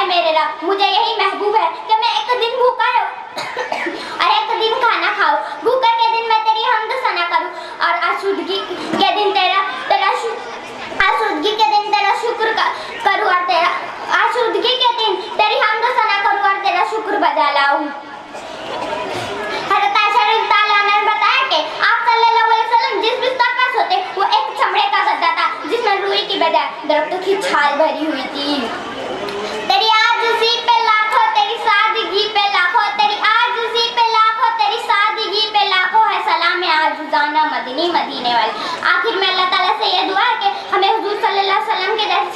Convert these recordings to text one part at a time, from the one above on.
ऐ मेरे रब, मुझे यही महबूब है कि मैं एक दिन भूखा रहूं और एक दिन खाना खाऊं। भूखे के दिन मैं तेरी हम्द सना करूं और आसूदगी के दिन आसूदगी के दिन तेरा शुक्र करूं और तेरा आसूदगी के दिन तेरी हम्द सना करूं और तेरा शुक्र बजा लाऊं। हज़रत आयशा रज़ियल्लाहु अन्हा ने बताया कि आप सल्लल्लाहु अलैहि वसल्लम जिस बिस्तर पर सोते वो एक चमड़े का गद्दा था जिसमें रुई की बजाय दरख्तों की छाल भरी हुई थी। तेरी आजिज़ी पे लाखों, तेरी सादगी पे लाखों, तेरी आजिज़ी पे लाखों, तेरी सादगी पे लाखों है सलाम आजिज़ाना मदनी मदीने वाले। आखिर में अल्लाह ताला से ये दुआ है कि हमें हुजूर सल्लल्लाहु अलैहि वसल्लम के जैसे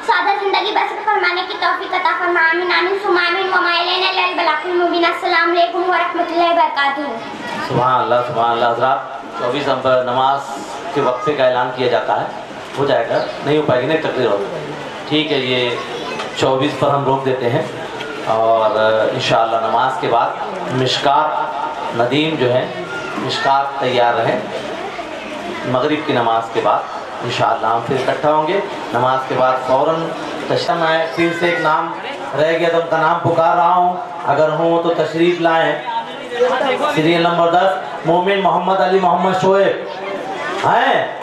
सादा जिंदगी बसर फरमाने की तौफीक अता फरमा। आमीन आमीन सुम्मा आमीन व मा इलैना इल्लल बलागुल मुबीन। अस्सलाम वालेकुम व रहमतुल्लाहि व बरकातुहू। सुभान अल्लाह सुभान अल्लाह। हज़रात 24 नंबर नमाज के वक्फे का ऐलान किया जाता है, हो जाएगा, नहीं हो पाएगी, नहीं तकरीर होगी, ठीक है। ये 24 पर हम रोक देते हैं और इंशाअल्लाह नमाज के बाद मिशकात नदीम जो है मिशकात तैयार रहे। मगरिब की नमाज के बाद इंशाअल्लाह हम फिर इकट्ठा होंगे। नमाज के बाद फ़ौरन तशरीफ़। मैं फिर से एक नाम रह गया तो उनका नाम पुकार रहा हूँ, अगर हो तो तशरीफ़ लाएँ। सीरियल नंबर 10 मोमिन मोहम्मद अली मोहम्मद शोएब हैं?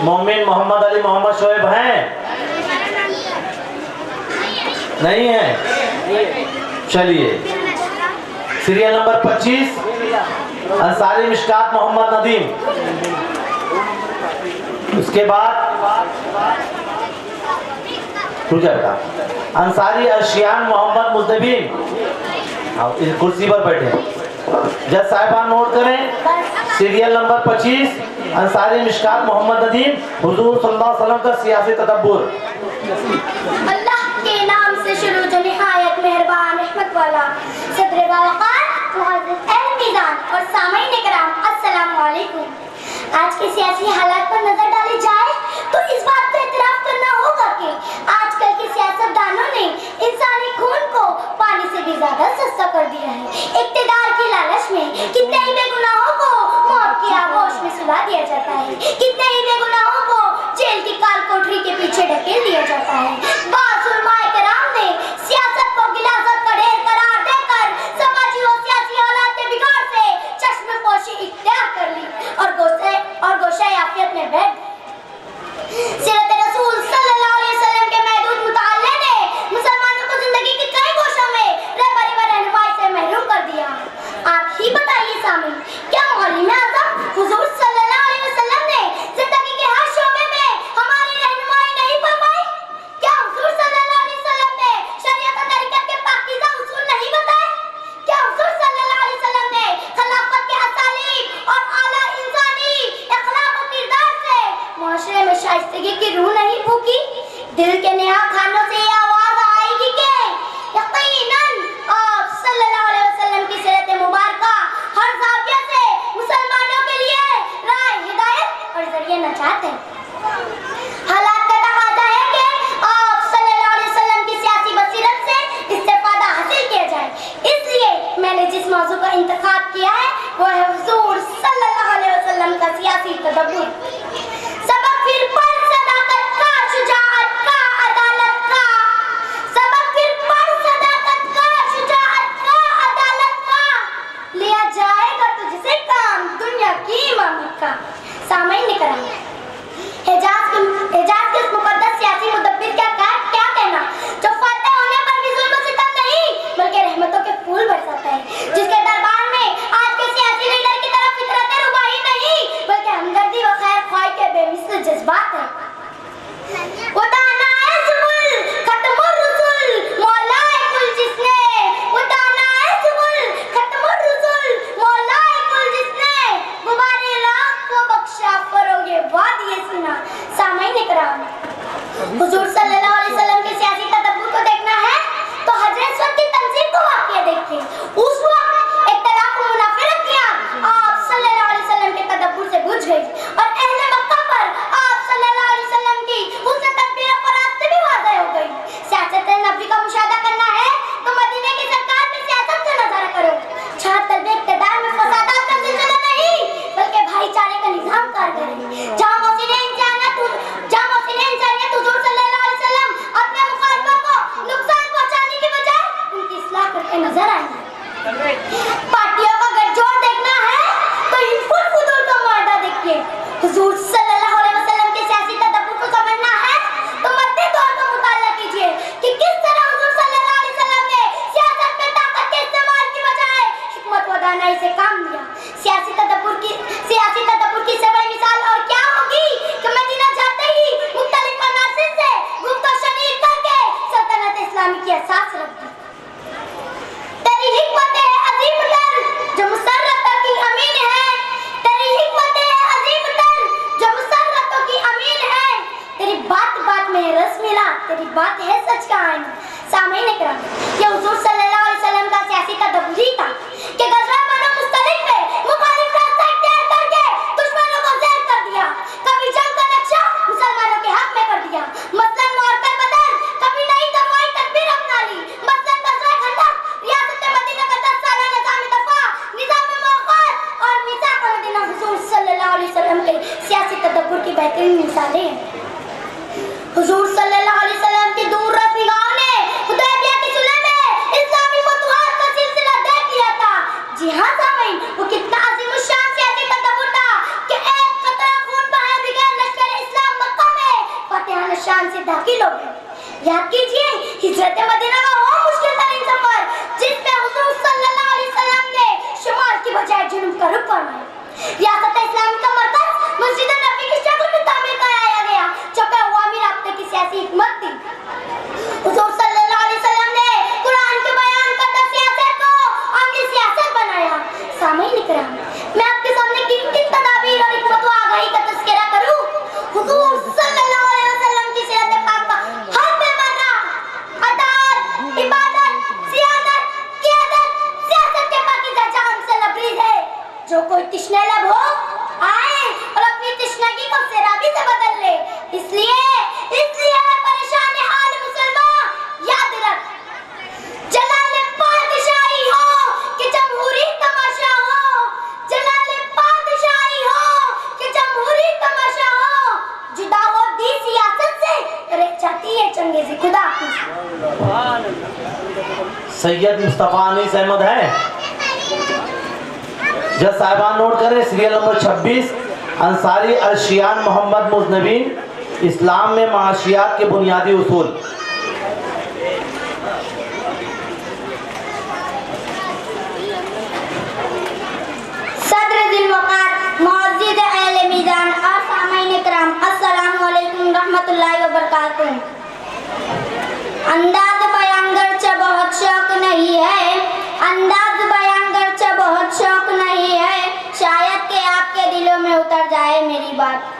मोमिन मोहम्मद अली मोहम्मद शोएब हैं? नहीं है? चलिए। Serial number 25 Ansari Mishkat Mohammad Nadeem. उसके बाद बेटा अंसारी अर्शियान मोहम्मद मुज़दबीन इस कुर्सी पर बैठे। जज साहिबान नोट करें, सीरियल नंबर 25 अंसारी मिशकात मोहम्मद नदीम, हुजूर सल्लल्लाहु अलैहि वसल्लम का सियासी तदब्बुर। अल्लाह के नाम से शुरू जो निहायत मेहरबान रहमत वाला सदर वाक़ात मुअज़्ज़ज़ अहल-मीज़ान और सामईन इकराम, अस्सलाम वालेकुम। आज के सियासी हालात पर नजर डाली जाए तो इस बात का इतराफ़ करना होगा कि आजकल के सियासतदानों ने इंसानी खून को पानी से भी ज्यादा सस्ता कर दिया है। इक़्तिदार की लालच में कितने ही बेगुनाहों को मौत की आगोश में सुला दिया जाता है, कितने ही बेगुनाहों को जेल की काल कोठरी के पीछे ढकेल दिया जाता है। बाज़ उलमाए किराम ने सियासत को गिलाज़त का ढेर करार देकर समाजी और सियासी हालात के बिगाड़ से चश्मपोशी इख्तियार कर ली और गोशे आफियत में बैठ। सीरत रसूल सल्लल्लाहु अलैहि वसल्लम के महदूद मुताले ने मुसलमानों को जिंदगी के कई गोशों में रहबरी व रहनुमाई से महरूम कर दिया। आप ही बताइए सामीन, क्या मौलवी आज़म हुजूर सल्लल्लाहु अलैहि वसल्लम ने जिंदगी के हर शोबे में हमारी रहनुमाई नहीं फरमाई? क्या हुजूर सल्लल्लाहु अलैहि वसल्लम ने शरीयत और तरीक़त के पाकीज़ा उसूल नहीं बताए? क्या हुजूर सल्लल्लाहु अलैहि वसल्लम ने खिलाफत के असालीब और आला इंसानी अखलाक और किरदार से मुआशरे में शाइस्तगी की रूह नहीं फूकी? दिल के नेहा खानों से ये आवाज आएगी कि यकीनन आप सल्लल्लाहु अलैहि वसल्लम की सीरत मुबारका हर ज़ाविया से मुसलमानों के लिए राह हिदायत और जरिए नजात है। हालात का तकाज़ा है कि आप सल्लल्लाहु अलैहि वसल्लम की सियासी बसीरत से इस्तेफादा हासिल किया जाए, इसलिए मैंने जिस मौजू का इंतखाब किया है वो है हुजूर सल्लल्लाहु अलैहि वसल्लम का सियासी तदब्बुर। सबक फिर पढ़ सदाकत का, शुजाअत का, अदालत का। सबक फिर पढ़ सदाकत का, शुजाअत का, अदालत का। लिया जाएगा तुझसे काम दुनिया की इमामत का। सामईन इकराम, हिजाज के इस मुकद्दस सियासी मुदब्बिर क्या कहना जो फतेह होने पर भी जुल्म सितम नहीं बल्कि रहमतों के फूल बरसाता है, जिसके दरबार में आज के सियासी लीडर की तरफ फितरत रुबाही नहीं बल्कि हमदर्दी व खैर ख्वाही के बेमिसाल जज्बात है। वो दाना है सुबुल खत्मुर रसूल मौलाए कुल जिसने, वो दाना है सुबुल खत्मुर रसूल मौलाए कुल जिसने, गुबारे राह को बख्शा फरोगे वादिए सीना। सामईन इकराम, हुजूर सल्लल्लाहु अलैहि वसल्लम के सियासी तदब्बुर को देखना है तो हजरत अस्वद की तंजीम को वाक़या देखिए। उस वक्त इख्तिलाफ व मुनाफिरत की आग आप सल्लल्लाहु अलैहि वसल्लम के तदब्बुर से बुझ गई और अहले मक्का पर आप सल्लल्लाहु अलैहि वसल्लम की हुस्न तदबीर और फरासत भी वाज़ेह हो गई। सियासत नबी का मुशाहदा करना है तो मदीने की सरकार में सियासत का नज़ारा करो। छात्र इक़्तिदार में फसादात का सिलसिला नहीं बल्कि भाईचारे का निज़ाम कार करें। जहाँ मौसीने इंसानियत हुजूर सल्लल्लाहु अलैहि वसल्लम की एहसास रखती। तेरी हिकमत अजीम तर जो मुसर्रतों की अमीन है, तेरी हिकमत अजीम तर जो मुसर्रतों की अमीन है, तेरी बात बात में रस मिला, तेरी बात है सच का आईना। सामईन इकराम, ये हुजूर सल्लल्लाहु अलैहि वसल्लम का सियासी तदब्बुर ही था कि गज़वा बनो मुस्तलिक में मुखालिफ रास्ता इख्तियार करके दुश्मनों को ज़हर कर दिया, कभी जंग का नक्शा मुसलमानों के हक में कर दिया, मसलन मुअत्तल बदर कभी नई दफाई तकबीर अपना ली, मसलन गज़वा खंदक, रियासत मदीना का 10 साला निज़ाम दफा, निज़ाम मौक़ात और मीसाक़ मदीना हुजूर सल्लल्लाहु अलैहि वसल्लम के सियासी तदब्बुर की बेहतरीन मिसालें हैं। हुजूर सल्लल्लाहु अलैहि वसल्लम की दूरदर्श निगाहों ने हुदैबिया की सुलह में इस्लामी फतवात का सिलसिला देख लिया था। जी हाँ सामईन, वो कितना अज़ीमुश्शान सियासी तदब्बुर था कि एक कतरा खून बहाए बगैर लश्कर इस्लाम मक्का में फतेह निशान से दाखिल हो गए। याद कीजिए हिजरत मदीना का वो मुश्किल तरीन सफर जिसमें हुजूर सल्लल्लाहु अलैहि वसल्लम ने शुमाल की बजाय जुनूब का रुख फरमाया। रियासत इस्लामी का मरकज मस्जिद नबी की शक्ल में तामीर कराया गया जो कि अवामी राब्ते की सियासी हिकमत थी। हुजूर सल्लल्लाहु अलैहि वसल्लम ने कुरान के बयान करता सियासत को अपनी सियासत बनाया। सामईन इकराम, मैं आपके सामने किन-किन तदाबीर और हिकमत व आगाही का तज़किरा करूं। हुजूर सल्लल्लाहु अलैहि वसल्लम की सीरत पाक का हर पैमाना अताअत, इबादत, सियासत, क़ियादत, सियासत के पाकीज़ा जाम से लबरेज है। जो कोई तिश्ने लब हो आए और अपनी तिश्नगी को सैराबी से बदल ले। इसलिए परेशान हाल मुसलमान याद रख, जलाले पादशाही हो कि जमहूरी तमाशा हो, जलाले पादशाही हो कि जमहूरी तमाशा हो, जुदा हो दी सियासत से करे चाहती है चंगेज़ी खुदा। सैयद मुस्तफ़ा अनीस अहमद है। जज साहिबान नोट करें, सीरियल नंबर 26, अंसारी अर्शियान मोहम्मद मुज़नबीन, इस्लाम में माशियात के बुनियादी उसूल। सदर दिल वक़ार मुअज़्ज़िज़ अहले मीज़ान और सामईन इकराम, अस्सलामु अलैकुम रहमतुल्लाहि व बरकातुहू। अंदाज़ बयान गर्चे बहुत शौक नहीं है, अंदाज़ बयान गर्चे बहुत शौक नहीं है, शायद कि आपके दिलों में उतर जाए मेरी बात।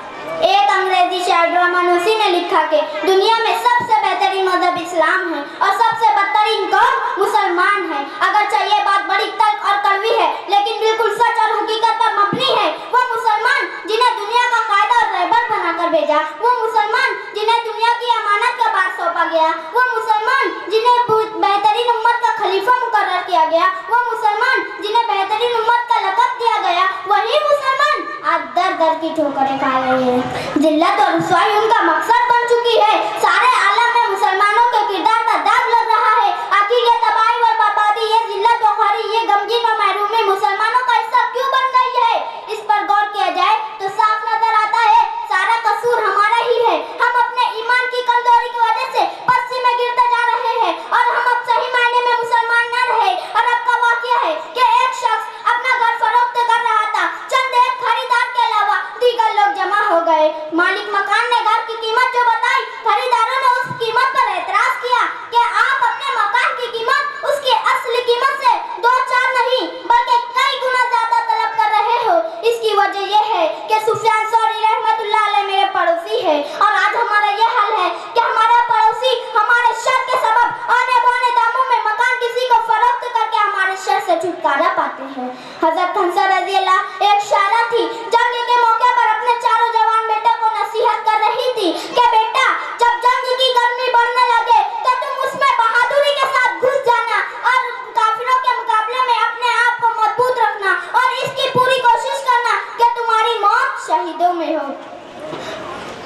एक अंग्रेजी शायर ड्रामानूसी ने लिखा कि दुनिया में सबसे बेहतरीन मजहब इस्लाम है और सबसे बदतरीन कौम मुसलमान है। अगर चाहिए बात बड़ी तल्ख और कड़वी है लेकिन बिल्कुल सच और हकीकत पर मबनी है। वो मुसलमान जिन्हें दुनिया का कायदा और रहबर बनाकर भेजा, वो मुसलमान जिन्हें दुनिया की अमानत का बाग सौंपा गया, वो मुसलमान जिन्हें बेहतरीन उम्मत का खलीफा मुकर्रर किया गया, वो मुसलमान जिन्हें बेहतरीन उम्मत का लक़ब दिया गया, वही मुसलमान आज दर दर की ठोकरें खा रहे हैं। जिल्लत और रुसवाई उनका मकसद बन चुकी है। सारे आलम में मुसलमानों के किरदार का दाग लग रहा है। आखिर ये तबाही और बर्बादी, ये जिल्लत और खारी, ये गमगीन और महरूमी मुसलमानों का हिस्सा क्यों बन गई है? इस पर गौर किया जाए तो साफ नजर आता है सारा कसूर हमारा ही है। हम अपने ईमान की कमजोरी की वजह से पस्ती में गिरते जा रहे हैं और हम अब सही मायने में मुसलमान न रहे। और अब का वाक़या है कि एक शख्स अपना घर फरोख्त कर रहा था, चंद एक खरीदार के अलावा दीगर लोग जमा हो गए। मालिक मकान ने घर की कीमत जो बताई, खरीदारों ने उस कीमत पर एतराज किया कि आप अपने मकान की कीमत उसकी असली कीमत से 2-4 नहीं बल्कि कई गुना ज्यादा तलब कर रहे हो। इसकी वजह यह है कि सुफियान सौरी रहमतुल्लाह अलैह मेरे पड़ोसी है और आज हमारा यह हाल है कि हमारा पड़ोसी हमारे शर के सबब आने बाने दामों में मकान किसी को फरोख्त करके हमारे शर से छुटकारा पाते हैं। हज़रत हंसा रज़ी अल्लाह एक शायरा थी, जंग के मौके पर अपने चारों जवान बेटे को नसीहत कर रही थी कि बेटा जब जंग की गर्मी बढ़ने लगे तो तुम उसमें बहादुरी के साथ घुस जाना और काफिरों के मुकाबले में अपने आप को मजबूत रखना और इसकी पूरी कोशिश करना कि तुम्हारी मौत शहीदों में हो,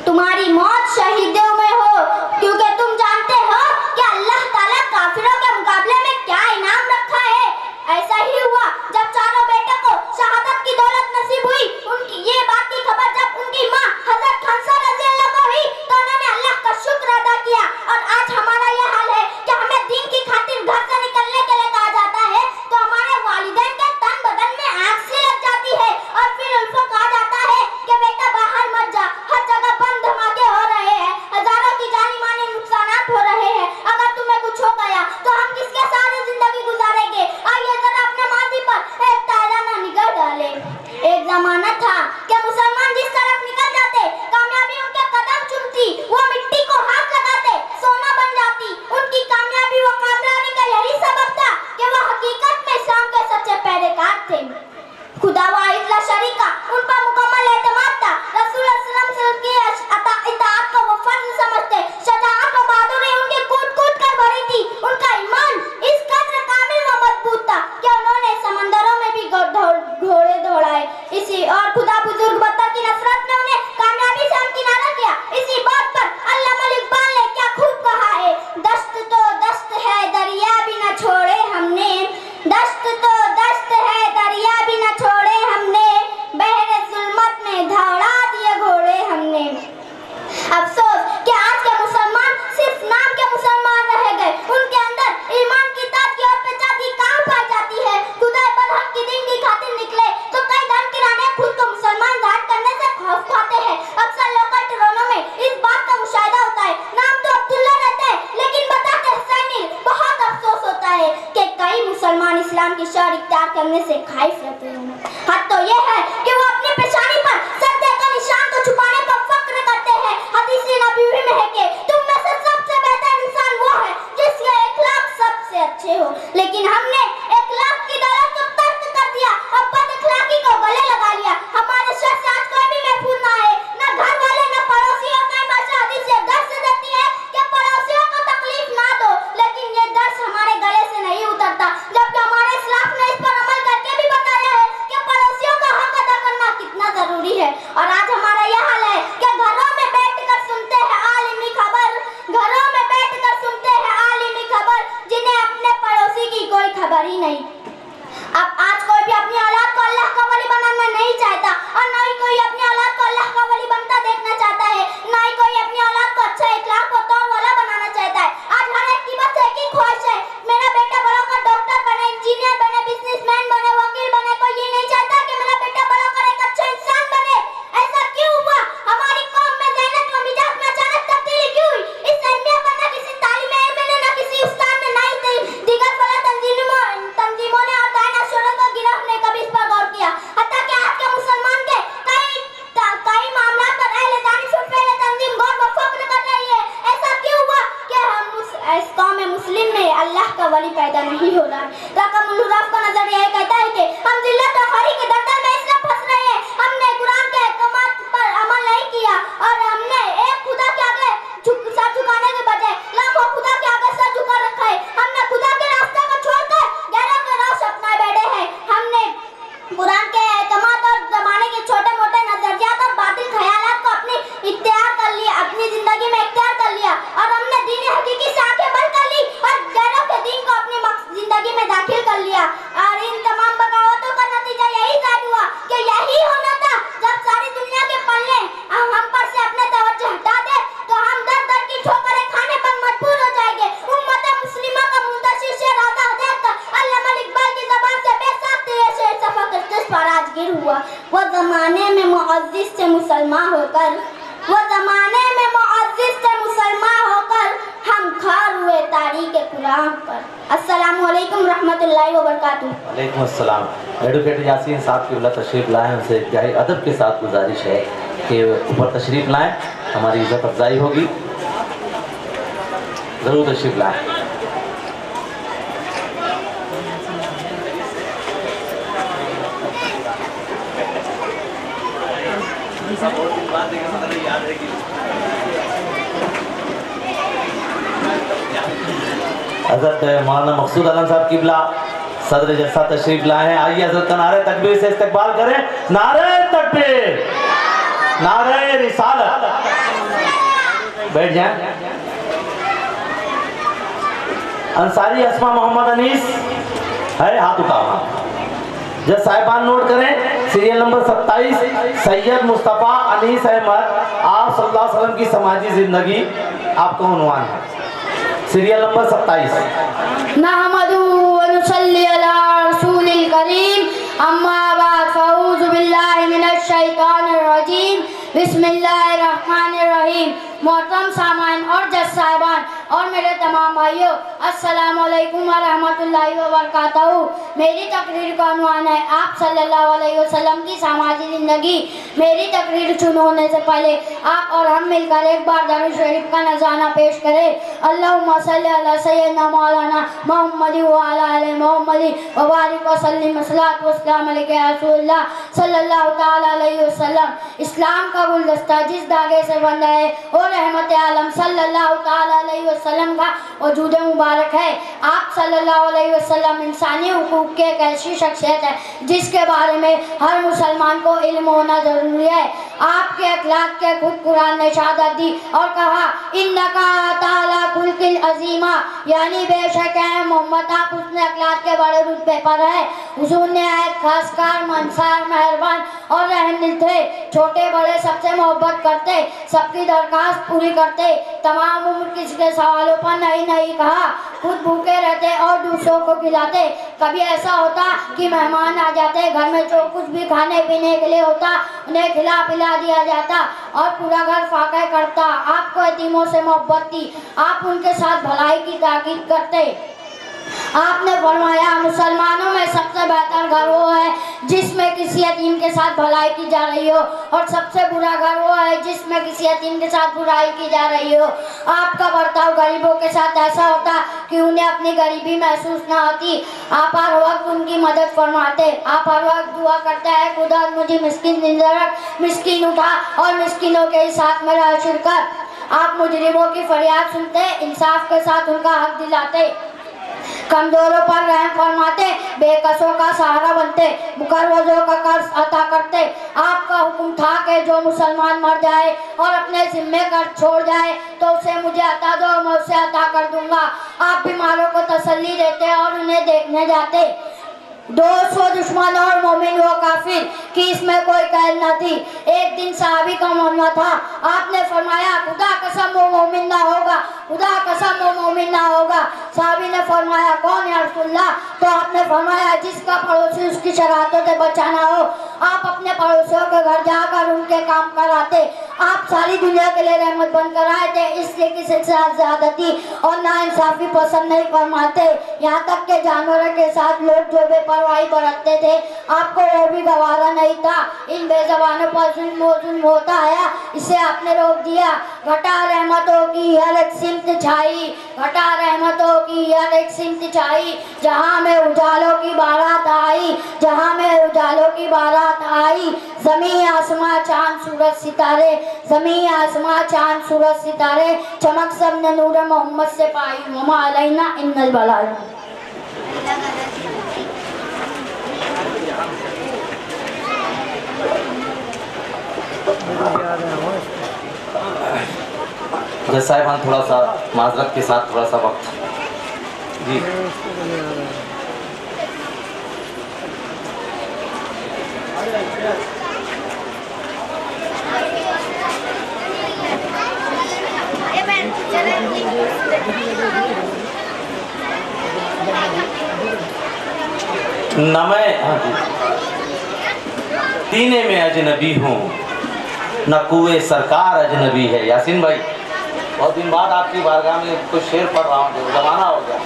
तुम्हारी मौत शहीदों में हो, क्योंकि तुम जानते हो कि अल्लाह ताला काफिरों के मुकाबले में क्या इनाम रखा है। ऐसा ही हुआ जब चारों बेटे को इस्लाम की शर इख्तियार करने से खाइफ रहते हैं। हद तो ये है कि वो अपनी पेशानी पर सद्दे का निशान को छुपाने पर फक्र करते हैं। हदीस नबी में है कि तुम में से सबसे बेहतर इंसान वो है जिसके अखलाक सबसे अच्छे हो। लेकिन हमने अखलाक की दौलत को तर्क कर दिया और बद अखलाकी को गले लगा लिया। हमारे शर से आज कोई भी महफूज ना है, न घर वाले न पड़ोसी। और कई बार हदीस से दर्स देती है कि पड़ोसियों को तकलीफ ना दो, लेकिन ये दर्स हमारे गले से नहीं उतरता। जबकि हमारे इस्लाम ने इस पर अमल करके भी बताया है कि पड़ोसियों का हक अदा करना कितना जरूरी है। और आज हमारा यह हाल है कि घरों में बैठकर सुनते हैं आलिमी खबर, घरों में बैठकर सुनते हैं आलिमी खबर, जिन्हें अपने पड़ोसी की कोई खबर ही नहीं। अब आज कोई भी अपनी औलाद को अल्लाह का वली बनाना नहीं चाहता और न ही कोई अपनी औलाद को अल्लाह का वली बनता देखना चाहता है, न ही कोई अपनी औलाद को अच्छा इखलाक और तौर वाला बनाना चाहता है। आज हर एक की बस एक ही ख्वाहिश है, मेरा बेटा बड़ा होकर डॉक्टर बने, इंजीनियर बने, बिजनेसमैन बने, वकील बने। कोई ये नहीं चाहता कि मेरा बेटा बड़ा होकर एक अच्छा इंसान बने। ऐसा क्यों हुआ? हमारी कौम में ज़हनत व मिजाज में अचानक तब्दीली क्यों हुई? इस अहमियत पर न किसी तालिम इल्म ने, न किसी उस्ताद ने, न ही दीगर फला तंजीमों ने और दायनाशोरों को गिरफ्त ने कभी इस पर गौर किया। हत्ता कि आज के मुसलमान के कई मामला पर अहले दानिश और पहले तंजीम गौर व फक्र कर रही है। ऐसा क्यों हुआ कि हम इस कौम में मुस्लिम में अल्लाह का वली पैदा नहीं हो रहा है? रकमुल हुराफ का नजरिया यह कहता है कि हम जिल्लत और खरी के दलदल में इसलिए फंस रहे हैं, हमने कुरान के अहकामात पर अमल नहीं किया और हमने एक खुदा के आगे सर झुकाने के बजाय लाखों खुदा के आगे सर झुका रखा है। हमने खुदा के रास्ते को छोड़कर गैरों के राह अपनाए बैठे हैं। हमने कुरान के अहकामात और जमाने के छोटे मोटे नजरियात और बातिल ख्यालात को इख्तियार कर लिया, अपनी जिंदगी में इख्तियार कर लिया और हमने दीन हकीकी से आंखें बंद कर ली और गैरों के दीन को अपनी जिंदगी में दाखिल कर लिया। और इन तमाम बगावतों का नतीजा यही जाहिर हुआ कि यही होना था। जब सारी दुनिया के पल्ले हम पर से अपने तवज्जो हटा दे तो हम दर दर की ठोकरें खाने पर मजबूर हो जाएंगे। उम्मत मुस्लिमा का मुंतशिर शेर राजा देखकर अल्लामा इकबाल की ज़बान से बेसाख्त शेर सफा किस पर राजगिर हुआ। वो ज़माने में मुअज़्ज़िज़ से मुसलमान होकर, वो ज़माने में मुअज़्ज़िज़ से मुसलमान होकर हम खार हुए तारीख़ कुरान पर। अस्सलामु अलैकुम रहमतुल्लाहि व बरकातुहू। वालेकुम अस्सलाम। एडवोकेट यासीन साहब की वल्ला तशरीफ़ लाएँ, उनसे इंतहाई अदब के साथ गुजारिश है कि ऊपर तशरीफ़ लाएँ, हमारी इज़्ज़त अफजाई होगी। ज़रूर तशरीफ़ लाएँ। हज़रत मौलाना मकसूद आलम साहब किबला सदर जलसा तशरीफ लाए हैं। आइए हज़रत का नारे तकबीर से इस्तकबाल करें। नारे तकबीर, नारे रिसालत। बैठ जाएं। अंसारी अस्मा मोहम्मद अनीस है, हाथ उठाओ। जज साहिबान नोट करें, सीरियल नंबर 27 सैयद मुस्तफ़ा अनीस अहमद, आप सल्लल्लाहु अलैहि वसल्लम की समाजी ज़िंदगी, आपका उन्वान है। Serial number 27। नहमदु व नुसल्ली अला रसूलिल करीम, अम्मा बाद फ़अऊज़ु बिल्लाहि मिनश शैतानिर रजीम, बिस्मिल्लाहिर रहमानिर रहीम। मोहतरम सामाइन और जज साहिबान और मेरे तमाम भाइयों, अस्सलामु अलैकुम व रहमतुल्लाहि व बरकातहू। मेरी तकरीर का उन्वान है आप सल्लल्लाहु अलैहि वसल्लम की समाजी ज़िंदगी। मेरी तकरीर शुरू होने से पहले आप और हम मिलकर एक बार दरूद शरीफ का नज़ाना पेश करें। अल्लाहुम्मा सल्ली अला सय्यदना मौलाना मुहम्मद व अला आलि मुहम्मद व बारिक व सल्लिम वस्सलातु वस्सलाम अलैका या रसूलल्लाह सल्लल्लाहु तआला अलैहि वसल्लम। इस्लाम का गुलदस्ता जिस धागे से बंधा है और रहमत आलम सल्लल्लाहु तआला अलैहि वसल्लम का वजूद मुबारक है। आप सल्लल्लाहु अलैहि वसल्लम इंसानी हुकूक की एक ऐसी शख्सियत है जिसके बारे में हर मुसलमान को इल्म होना जरूरी है। आपके अखलाक के खुद कुरान ने शहादत दी और कहा इन्नका ताला खुल्किल अजीमा, यानी बेशक है मोहम्मद आप उसने अखलाक के बड़े रुतबे पर है। हुजूर ने आयत खासकार मंसार मेहरबान और रहमदिल थे, छोटे बड़े सबसे मोहब्बत करते, सबकी दरखास्त पूरी करते, तमाम उम्र किसी के सवालों पर नहीं नहीं कहा, खुद भूखे रहते और दूसरों को खिलाते। कभी ऐसा होता कि मेहमान आ जाते, घर में जो कुछ भी खाने पीने के लिए होता उन्हें खिला पिला दिया जाता और पूरा घर फाका करता। आपको यतीमों से मोहब्बत थी, आप उनके साथ भलाई की ताकीद करते। आपने फरमाया मुसलमानों में सबसे बेहतर घर वो है जिसमें किसी यतीम के साथ भलाई की जा रही हो, और सबसे बुरा घर वो है जिसमें किसी यतीम के साथ बुराई की जा रही हो। आपका बर्ताव गरीबों के साथ ऐसा होता कि उन्हें अपनी गरीबी महसूस ना होती। आप हर वक्त उनकी मदद फरमाते, आप हर वक्त दुआ करते हैं, खुदा मुझे मिस्किन जिंदा रख, मिस्किन उठा और मिस्किनों के साथ मेरा अशुर कर। आप मुजरिमों की फरियाद सुनते, इंसाफ के साथ उनका हक दिलाते, कमजोरों पर रहम फरमाते, बेकसों का सहारा बनते, मुकर्रजों का कर्ज अता करते। आपका हुक्म था कि जो मुसलमान मर जाए और अपने जिम्मे कर्ज छोड़ जाए तो उसे मुझे अता दो, मैं उसे अता कर दूंगा। आप बीमारों को तसल्ली देते और उन्हें देखने जाते। दोस्त वो दुश्मन और मोमिन वो काफिर कि इसमें कोई कैद न थी। एक दिन सहाबी का मामला था, आपने फरमाया खुदा कसम वो मोमिन ना होगा, खुदा कसम वो मोमिन ना होगा। सहाबी ने फरमाया कौन या रसूलल्लाह? तो आपने फरमाया जिसका पड़ोसी उसकी शरारतों से बचाना हो। आप अपने पड़ोसियों के घर जाकर उनके काम कराते। आप सारी दुनिया के लिए रहमत बनकर आए थे, इसलिए किसी से ज्यादती और नाइंसाफी पसंद नहीं फरमाते। यहाँ तक के जानवरों के साथ लोग जो बेपरवाही बरतते थे आपको वो भी गवारा नहीं था। इन बेजबानों पर जुल्म होता आया, इसे आपने रोक दिया। घटा रहमतों की हर एक सिमत छाई, घटा रहमतों की हर एक सिमत छाई, जहाँ में उजालों की बारात आई, जहाँ में उजालों की बारात आई। ज़मीं आसमां चांद सूरज सितारे, ज़मीं आसमां चांद सूरज सितारे, चमक सब ने नूर मोहम्मद से पाई, वमा अलैना इन्नल बलाग। जज साहिबान थोड़ा सा माजरत के साथ थोड़ा सा वक्त जी। न मैं दीने में अजनबी हूँ, न कुए सरकार अजनबी है। यासीन भाई बहुत दिन बाद आपकी बारगाह में कुछ शेर पढ़ रहा हूँ, जमाना हो गया।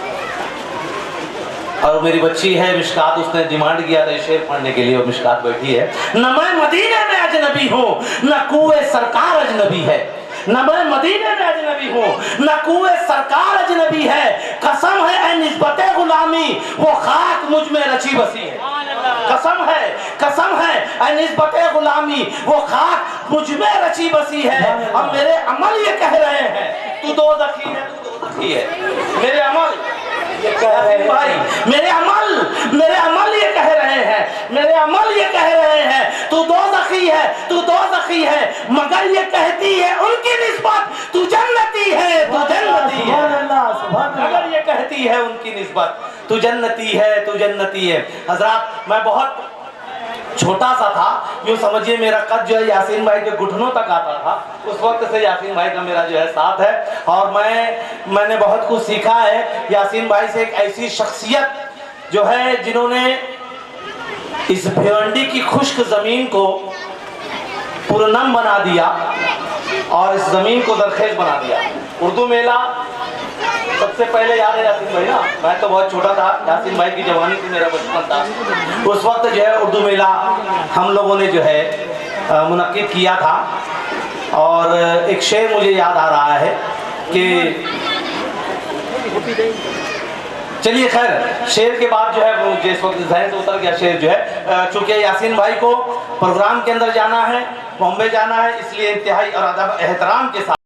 और मेरी बच्ची है मिशकात, उसने डिमांड किया था शेर पढ़ने के लिए, और मिशकात बैठी है। न मैं मदीने में अजनबी हूँ, न कुए सरकार अजनबी है। न मैं मदीने में अजनबी हूँ, न कुए सरकार अजनबी है। कसम है ऐ निस्बते गुलामी, वो खाक मुझ में रची बसी है। कसम है ऐ निस्बते गुलामी, वो खाक मुझ में रची बसी है। अब मेरे अमल ये कह रहे हैं तू दोज़खी है, तू दोज़खी है। मेरे अमल ये कह रहे हैं भाई, मेरे अमल ये कह रहे हैं, मेरे अमल ये कह रहे हैं तू दोज़खी है, तू दोज़खी है। मगर ये कहती है उनकी निस्बत तू जन्नती है, तू जन्नती है। मगर ये कहती है उनकी निस्बत तू जन्नती है, तू जन्नती है। हजरात मैं बहुत छोटा सा था, यूँ समझिए मेरा कद जो है यासीन भाई के घुटनों तक आता था। उस वक्त से यासीन भाई का मेरा जो है साथ है, और मैंने बहुत कुछ सीखा है यासीन भाई से। एक ऐसी शख्सियत जो है जिन्होंने इस भिवंडी की खुश्क ज़मीन को पुरनम बना दिया और इस ज़मीन को दरखेज बना दिया। उर्दू मेला सबसे पहले याद है यासीन भाई ना, मैं तो बहुत छोटा था, यासीन भाई की जवानी थी, मेरा बचपन था। उस वक्त जो है उर्दू मेला हम लोगों ने जो है मुनक्किद किया था। और एक शेर मुझे याद आ रहा है कि चलिए खैर शेर के बाद जो है वो जिस वक्त जहन से उतर गया शेर जो है, चूँकि यासीन भाई को प्रोग्राम के अंदर जाना है, बॉम्बे जाना है, इसलिए इंतहाई और अदब एहतराम के साथ